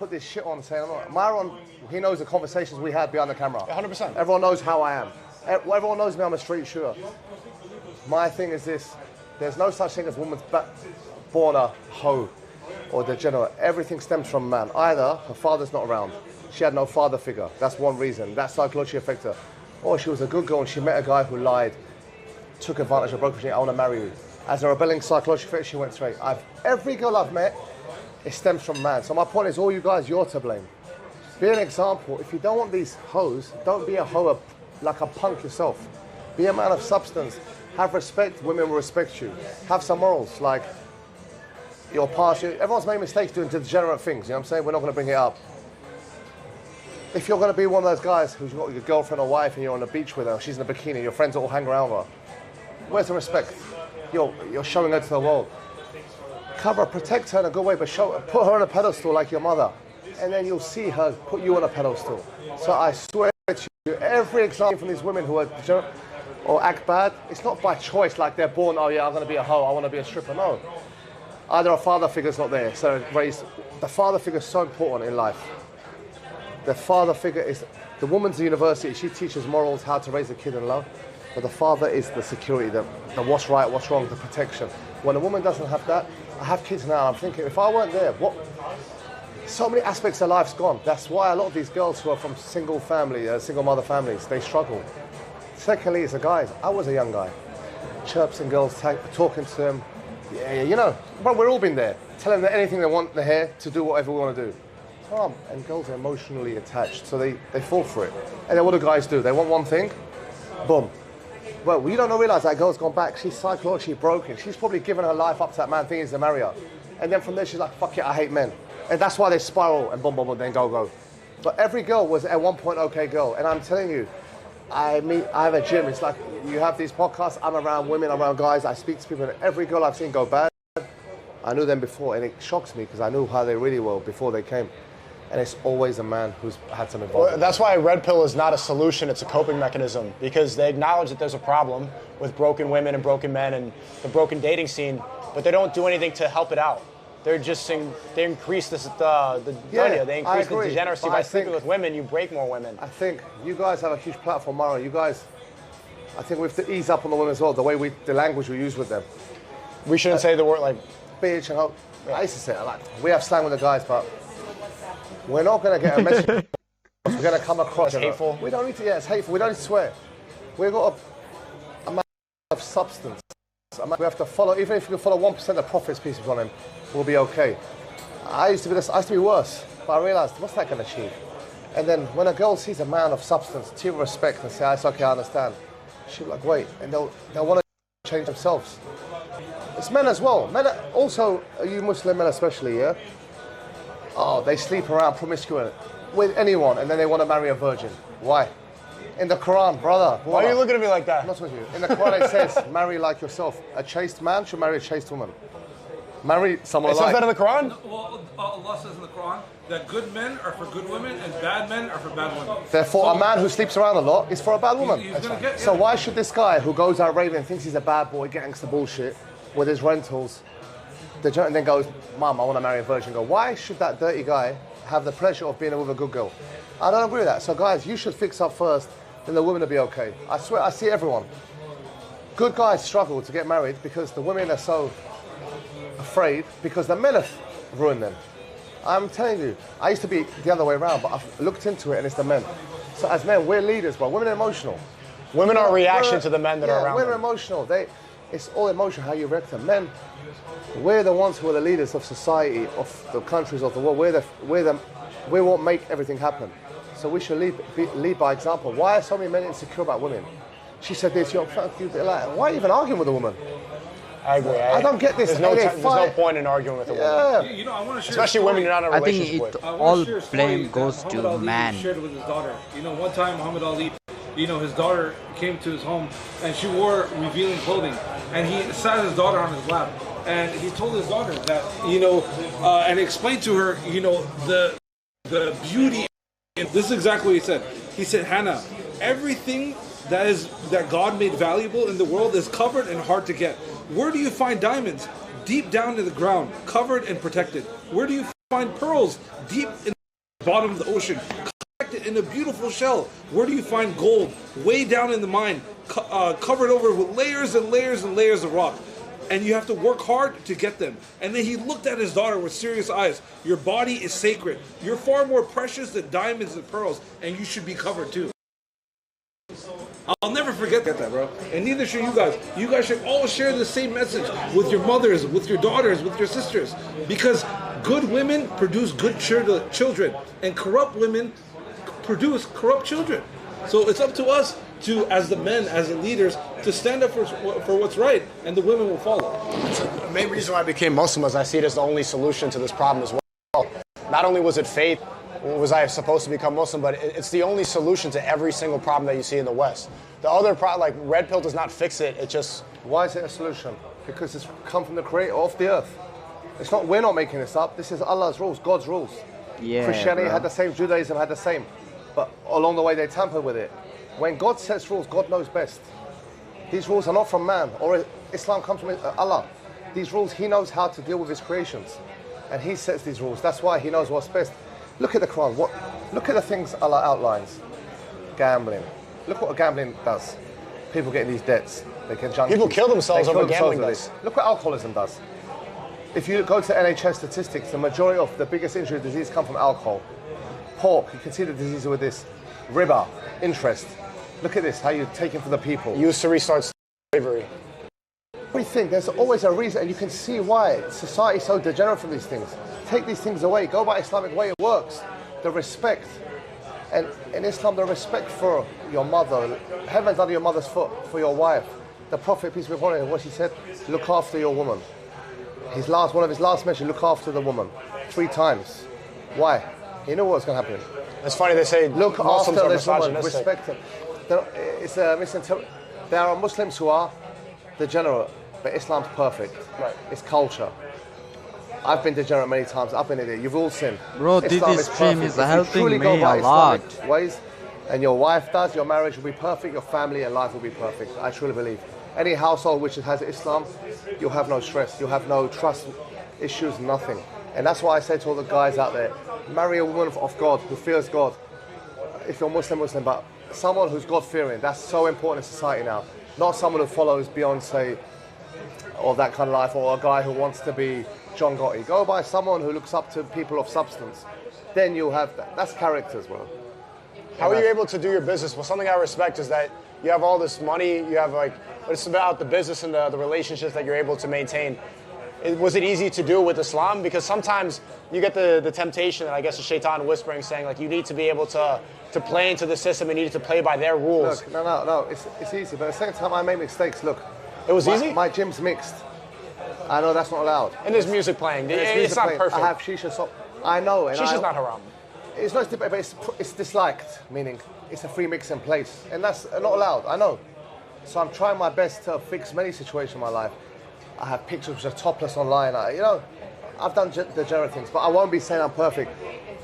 put this shit on saying, Myron, he knows the conversations we had behind the camera. 100%. Everyone knows how I am. Everyone knows me, I'm a street shooter. My thing is this, there's no such thing as woman's born a hoe or degenerate. Everything stems from a man. Either her father's not around, she had no father figure. That's one reason. That psychologically affected her. Or she was a good girl and she met a guy who lied, took advantage of broken. I want to marry you. As a rebelling psychological effect, she went straight. Every girl I've met, it stems from man. So my point is, all you guys, you're to blame. Be an example. If you don't want these hoes, don't be a hoe like a punk yourself. Be a man of substance. Have respect. Women will respect you. Have some morals. Like your past. Everyone's made mistakes doing degenerate things. You know what I'm saying? We're not going to bring it up. If you're going to be one of those guys who's got your girlfriend or wife and you're on the beach with her, she's in a bikini, your friends all hang around her, where's the respect? You're showing her to the world. Cover, protect her in a good way, but put her on a pedestal like your mother. And then you'll see her put you on a pedestal. So I swear to you, every example from these women who are degenerate or act bad, it's not by choice, like they're born, oh yeah, I'm going to be a hoe, I want to be a stripper. No. Either a father figure's not there. So the father figure is so important in life. The father figure is, the woman's the university, she teaches morals, how to raise a kid in love. But the father is the security, the what's right, what's wrong, the protection. When a woman doesn't have that, I have kids now, I'm thinking, if I weren't there, so many aspects of life's gone. That's why a lot of these girls who are from single mother families, they struggle. Secondly, it's the guys. I was a young guy. Chirps and girls talking to them. Yeah, you know, but we've all been there. Telling them anything they want in hair to do whatever we want to do. And girls are emotionally attached, so they fall for it. And then what do guys do? They want one thing, boom. Well, you don't realize that girl's gone back. She's psychologically broken. She's probably given her life up to that man thinking he's to marry her. And then from there, she's like, fuck it, I hate men. And that's why they spiral and boom, boom, boom, then go. But every girl was at one point okay girl. And I'm telling you, I have a gym. It's like you have these podcasts. I'm around women, around guys. I speak to people, and every girl I've seen go bad, I knew them before, and it shocks me because I knew how they really were before they came. And it's always a man who's had some involvement. Well, that's why red pill is not a solution, it's a coping mechanism, because they acknowledge that there's a problem with broken women and broken men and the broken dating scene, but they don't do anything to help it out. They're just saying, they increase they increase the degeneracy by sleeping with women, you break more women. I think you guys have a huge platform, Mara. You guys, I think we have to ease up on the women as well, the language we use with them. We shouldn't say the word like bitch and hope. Yeah. I used to say it like, we have slang with the guys, but we're not going to get a message. We're going to come across hateful. We don't need to. Yeah, it's hateful. We don't need to swear. We've got a man of substance. We have to follow. Even if we follow 1% of the prophets' pieces on him, we'll be okay. I used to be worse, but I realised what's that going to achieve? And then when a girl sees a man of substance, to respect and say, "It's okay, I understand," she'll be like, "Wait," and they'll want to change themselves. It's men as well. Men also, you Muslim men especially, yeah. Oh, they sleep around promiscuous with anyone, and then they want to marry a virgin. Why? In the Quran, brother. Why are you looking at me like that? Not with you. In the Quran it says, marry like yourself. A chaste man should marry a chaste woman. Marry someone like... It says that in the Quran? Well, Allah says in the Quran that good men are for good women and bad men are for bad women. Therefore, a man who sleeps around a lot is for a bad woman. So why should this guy who goes out raving and thinks he's a bad boy, gangster bullshit, with his rentals, and then goes, Mum, I want to marry a virgin. Go, why should that dirty guy have the pleasure of being with a good girl? I don't agree with that. So guys, you should fix up first, then the women will be okay. I swear, I see everyone. Good guys struggle to get married because the women are so afraid because the men have ruined them. I'm telling you, I used to be the other way around, but I've looked into it and it's the men. So as men, we're leaders, bro. Women are emotional. Women are a reaction to the men that are around women them. are emotional. It's all emotion, how you react to them. Men, we're the ones who are the leaders of society, of the countries of the world. We won't make everything happen. So we should lead by example. Why are so many men insecure about women? She said this, you're like, why are you even arguing with a woman? I agree. I don't get this. There's no point in arguing with a woman. You know, I want to share especially women you're not in a relationship with. I think all blame goes to man. Shared with his daughter. You know, one time Muhammad Ali, his daughter came to his home and she wore revealing clothing, and he sat his daughter on his lap, and he told his daughter that, and explained to her, the beauty. And this is exactly what he said. He said, Hannah, everything that God made valuable in the world is covered and hard to get. Where do you find diamonds? Deep down in the ground, covered and protected. Where do you find pearls deep in the bottom of the ocean, collected in a beautiful shell. Where do you find gold? Way down in the mine, covered over with layers and layers and layers of rock. And you have to work hard to get them. And then he looked at his daughter with serious eyes. Your body is sacred. You're far more precious than diamonds and pearls, and you should be covered too. I'll never forget that, bro. And neither should you guys. You guys should all share the same message with your mothers, with your daughters, with your sisters. Because good women produce good children, and corrupt women produce corrupt children. So it's up to us to, as the men, as the leaders, to stand up for what's right, and the women will follow. The main reason why I became Muslim is I see it as the only solution to this problem as well. Not only was it faith, was I supposed to become Muslim, but it's the only solution to every single problem that you see in the West. The other problem, like red pill, does not fix it. It just... Why is it a solution? Because it's come from the creator of the earth. It's not, we're not making this up. This is Allah's rules, God's rules. Yeah, Christianity bro. had the same, Judaism had the same. But along the way they tampered with it. When God sets rules, God knows best. These rules are not from man, or Islam comes from Allah. These rules, He knows how to deal with His creations. And He sets these rules. That's why He knows what's best. Look at the Quran. Look at the things Allah outlines. Gambling. Look what gambling does. People get in these debts. They get junkies. People kill themselves They over kill themselves gambling with this. Look what alcoholism does. If you go to NHS statistics, the majority of the biggest injury disease come from alcohol. Pork, you can see the disease with this. Riba, interest. Look at this, how you're taking for the people. Usury starts slavery. Everything, there's always a reason, and you can see why society's so degenerate from these things. Take these things away, go by Islamic way, it works. The respect, and in Islam, the respect for your mother, heaven's under your mother's foot, for your wife. The Prophet, peace be upon him, what he said, look after your woman. One of his last mentions, look after the woman, 3 times. Why? He knew what was going to happen. It's funny they say Look Muslims after are this woman, misogynistic. respect her. It's a misinterpretation. There are Muslims who are degenerate, but Islam's perfect. Right. It's culture. I've been degenerate many times. I've been in it. You've all sinned. Bro, Islam this is stream perfect. is If you helping truly me go by a lot. Islamic ways, and your wife does, your marriage will be perfect, your family and life will be perfect. I truly believe. Any household which has Islam, you'll have no stress. You'll have no trust issues, nothing. And that's why I say to all the guys out there, marry a woman of God, who fears God. If you're Muslim, but someone who's God-fearing. That's so important in society now. Not someone who follows Beyonce or that kind of life, or a guy who wants to be John Gotti. Go by someone who looks up to people of substance. Then you'll have that. That's character as well. How are you able to do your business? Well, something I respect is that you have all this money, you have but it's about the business and the relationships that you're able to maintain. Was it easy to do with Islam? Because sometimes you get the temptation, and I guess the shaitan whispering, saying like you need to be able to play into the system and you need to play by their rules. Look, no, it's easy. But at the same time, I make mistakes. Look, it was easy? My gym's mixed. I know that's not allowed. And there's music playing. It's not perfect. I have shisha, so I know. Shisha's not haram. It's not, but it's disliked, meaning it's a free mix in place. And that's not allowed, I know. So I'm trying my best to fix many situations in my life. I have pictures which are topless online. I've done degenerate things, but I won't be saying I'm perfect.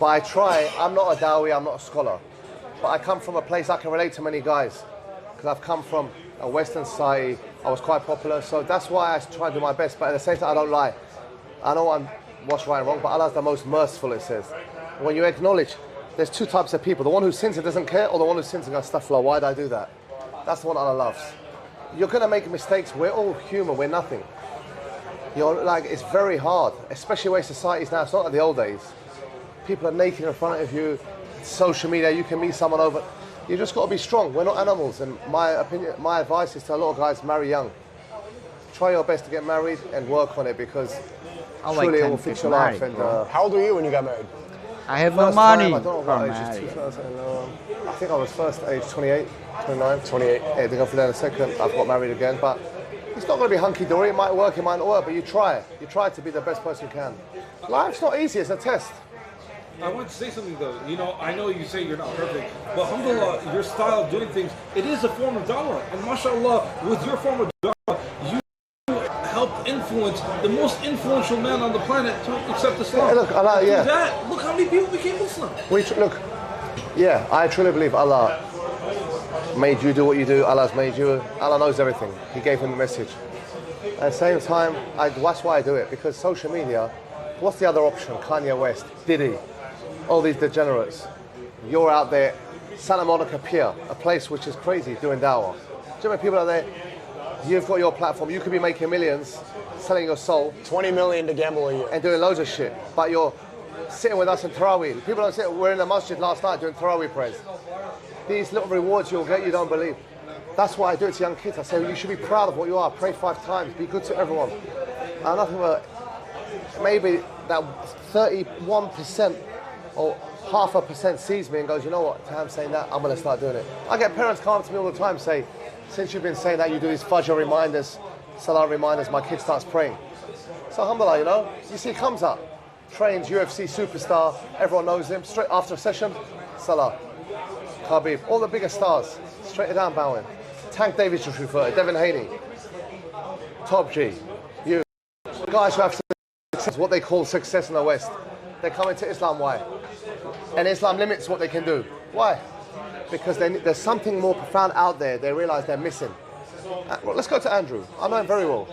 But I try. I'm not a dawi, I'm not a scholar. But I come from a place I can relate to many guys. Because I've come from a Western society, I was quite popular, so that's why I try to do my best. But at the same time, I don't lie. I know what's right and wrong, but Allah's the most merciful, it says. When you acknowledge, there's 2 types of people. The one who sins and doesn't care, or the one who sins and goes, astaghfirullah, why did I do that? That's the one Allah loves. You're going to make mistakes. We're all human, we're nothing. It's very hard, especially where society is now. It's not like the old days. People are naked in front of you. Social media, you can meet someone over. You just got to be strong. We're not animals. And my advice is to a lot of guys, marry young. Try your best to get married and work on it, because truly it will fix your life. And how old were you when you got married? I have no money. I don't know what age is 2000. I think I was first age 28, 29. 28. Yeah, to go for that in a second. I've got married again, but it's not going to be hunky-dory. It might work, it might not work, but you try. You try to be the best person you can. Life's not easy, it's a test. I want to say something though. I know you say you're not perfect, but alhamdulillah, your style of doing things, it is a form of dawah. And mashallah, with your form of dawah, you help influence the most influential man on the planet to accept Islam. Yeah, look, Allah, yeah. Look how many people became Muslim. I truly believe Allah made you do what you do. Allah's made you. Allah knows everything. He gave him the message. At the same time, that's why I do it, because social media, What's the other option? Kanye West, Diddy, all these degenerates. You're out there, Santa Monica Pier, a place which is crazy, doing dawah. Do you know when people are there? You've got your platform. You could be making millions, selling your soul. 20 million to gamble a year. And doing loads of shit. But you're sitting with us in Tarawih. People don't sit. We're in the masjid last night doing Tarawih prayers. These little rewards you'll get, you don't believe. That's why I do it to young kids. I say, you should be proud of what you are. Pray 5 times. Be good to everyone. And nothing but maybe that 31% or 0.5% sees me and goes, you know what, I'm saying that, I'm going to start doing it. I get parents come up to me all the time say, since you've been saying that, you do these Fajr reminders, Salah reminders, my kid starts praying. So alhamdulillah, you know, you see, he comes up, trains, UFC superstar, everyone knows him, straight after a session, Salah, Khabib, all the bigger stars, straight down bowing. Tank Davis just referred, Devin Haney, Top G, you. Guys who have success, what they call success in the West, they come into Islam, why? And Islam limits what they can do. Why? Because there's something more profound out there they realize they're missing. Well, let's go to Andrew. I know him very well.